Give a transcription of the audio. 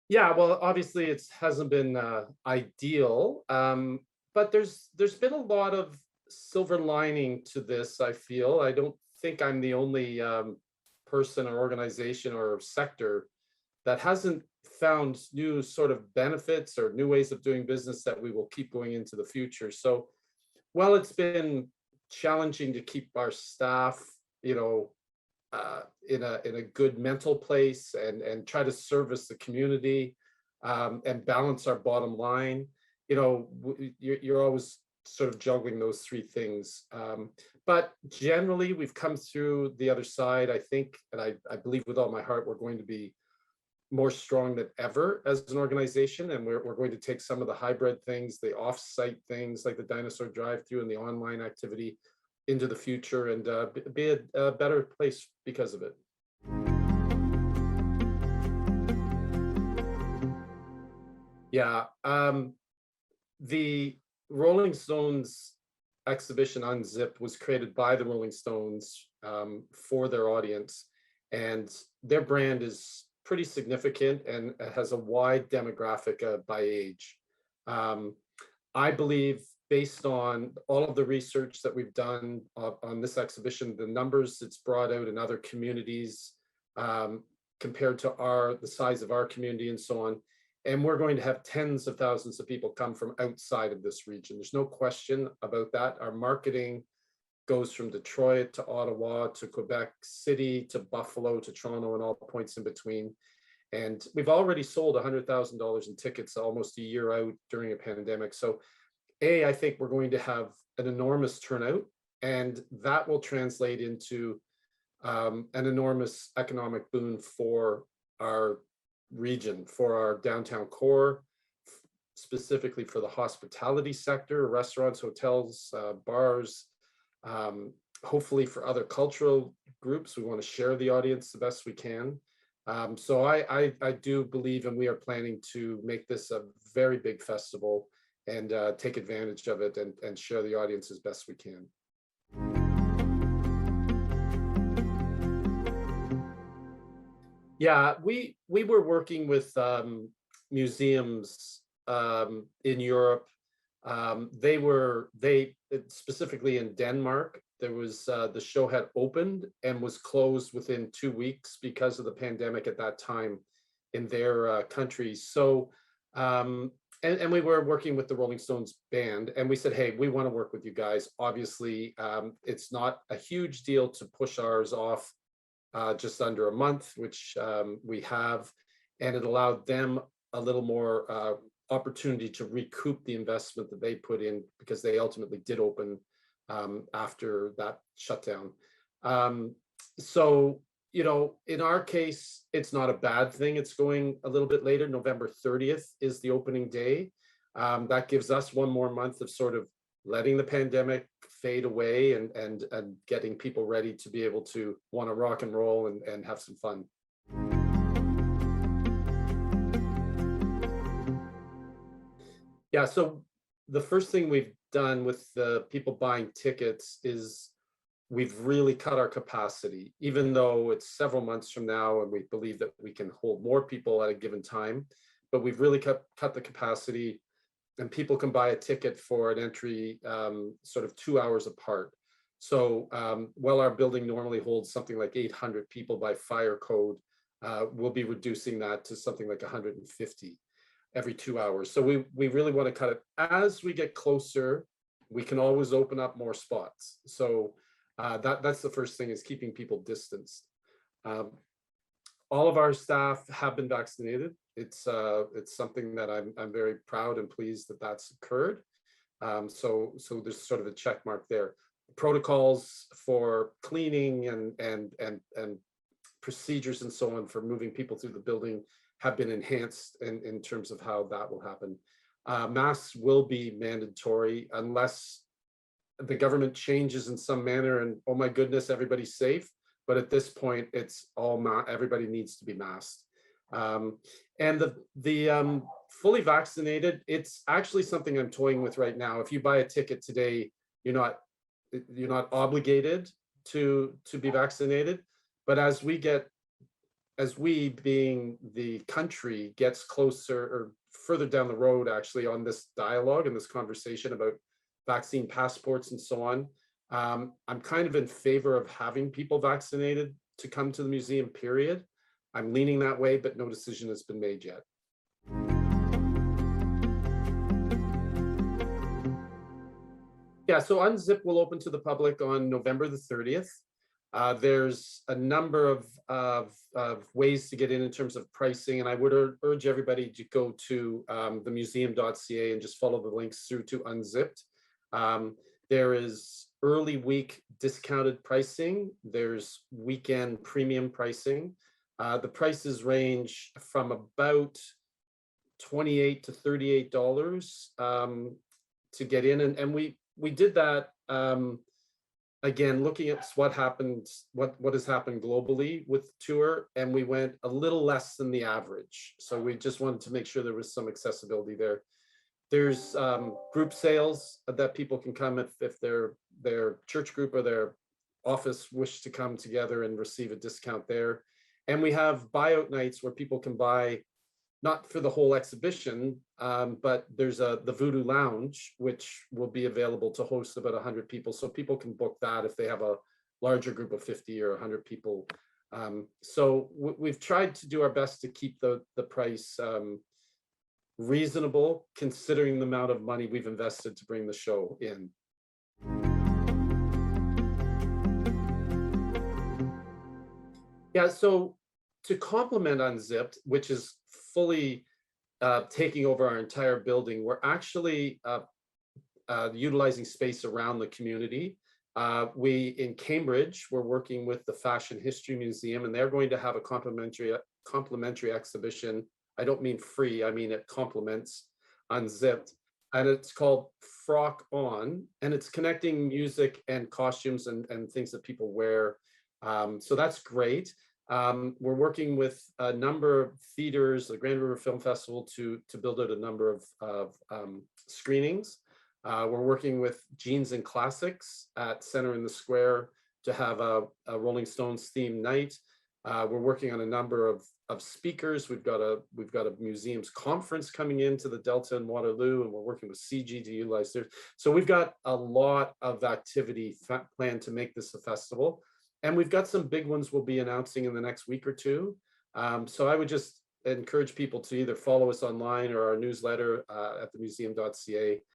Yeah, well, obviously it hasn't been ideal, but there's been a lot of silver lining to this. I feel I don't think I'm the only person or organization or sector that hasn't found new sort of benefits or new ways of doing business that we will keep going into the future. So, while it's been challenging to keep our staff, you know, in a good mental place and try to service the community and balance our bottom line. You know, you're always sort of juggling those three things. But generally, we've come through the other side. I think, and I believe with all my heart, we're going to be more strong than ever as an organization, and we're going to take some of the hybrid things, the off-site things like the dinosaur drive-through and the online activity into the future and be a better place because of it. Yeah, the Rolling Stones exhibition Unzipped was created by the Rolling Stones for their audience, and their brand is pretty significant and has a wide demographic by age. Um, I believe, based on all of the research that we've done on this exhibition, the numbers it's brought out in other communities um, compared to the size of our community and so on. And we're going to have tens of thousands of people come from outside of this region. There's no question about that. Our marketing goes from Detroit to Ottawa to Quebec City to Buffalo to Toronto and all points in between. And we've already sold $100,000 in tickets almost a year out during a pandemic. So I think we're going to have an enormous turnout, and that will translate into an enormous economic boon for our region, for our downtown core, specifically for the hospitality sector, restaurants, hotels, bars, hopefully for other cultural groups. We want to share the audience the best we can. So I do believe, and we are planning to make this a very big festival and take advantage of it and share the audience as best we can. Yeah, we were working with museums in Europe. They specifically in Denmark. There was the show had opened and was closed within 2 weeks because of the pandemic at that time in their country. So and we were working with the Rolling Stones band, and we said, hey, we want to work with you guys. Obviously, it's not a huge deal to push ours off just under a month, which we have, and it allowed them a little more opportunity to recoup the investment that they put in because they ultimately did open after that shutdown. So, you know, in our case, it's not a bad thing. It's going a little bit later. November 30th is the opening day. That gives us one more month of sort of letting the pandemic fade away and getting people ready to be able to want to rock and roll and have some fun. Yeah, so the first thing we've done with the people buying tickets is we've really cut our capacity, even though it's several months from now and we believe that we can hold more people at a given time. But we've really cut the capacity, and people can buy a ticket for an entry sort of 2 hours apart. So while our building normally holds something like 800 people by fire code, we'll be reducing that to something like 150 every 2 hours. So we really want to cut it. As we get closer, we can always open up more spots. So that's the first thing, is keeping people distanced. All of our staff have been vaccinated. It's something that I'm very proud and pleased that that's occurred. So there's sort of a check mark there. Protocols for cleaning and procedures and so on for moving people through the building have been enhanced in terms of how that will happen. Masks will be mandatory unless the government changes in some manner and, oh my goodness, everybody's safe. But at this point, it's everybody needs to be masked. And the fully vaccinated, it's actually something I'm toying with right now. If you buy a ticket today, you're not obligated to be vaccinated. But as we get as we, being the country, gets closer or further down the road, actually, on this dialogue and this conversation about vaccine passports and so on, I'm kind of in favor of having people vaccinated to come to the museum, period. I'm leaning that way, but no decision has been made yet. Yeah, so Unzip will open to the public on November the 30th. There's a number of ways to get in terms of pricing, and I would urge everybody to go to themuseum.ca and just follow the links through to Unzipped. There is early week discounted pricing. There's weekend premium pricing. The prices range from about $28 to $38 to get in, and we did that again, looking at what happened, what has happened globally with the tour, and we went a little less than the average. So we just wanted to make sure there was some accessibility there. There's group sales that people can come if their church group or their office wish to come together and receive a discount there. And we have buyout nights where people can buy, not for the whole exhibition, but there's the Voodoo Lounge, which will be available to host about 100 people. So people can book that if they have a larger group of 50 or 100 people. So we've tried to do our best to keep the price reasonable, considering the amount of money we've invested to bring the show in. Yeah, so to complement Unzipped, which is fully taking over our entire building, we're actually utilizing space around the community. In Cambridge, we're working with the Fashion History Museum, and they're going to have a complimentary exhibition. I don't mean free, I mean it complements Unzipped. And it's called Frock On, and it's connecting music and costumes and things that people wear. So that's great. We're working with a number of theaters, the Grand River Film Festival, to build out a number of screenings. We're working with Jeans and Classics at Center in the Square to have a Rolling Stones themed night. We're working on a number of speakers. We've got a museums conference coming into the Delta and Waterloo, and we're working with CG to utilize theirs. So we've got a lot of activity planned to make this a festival. And we've got some big ones we'll be announcing in the next week or two. So I would just encourage people to either follow us online or our newsletter at themuseum.ca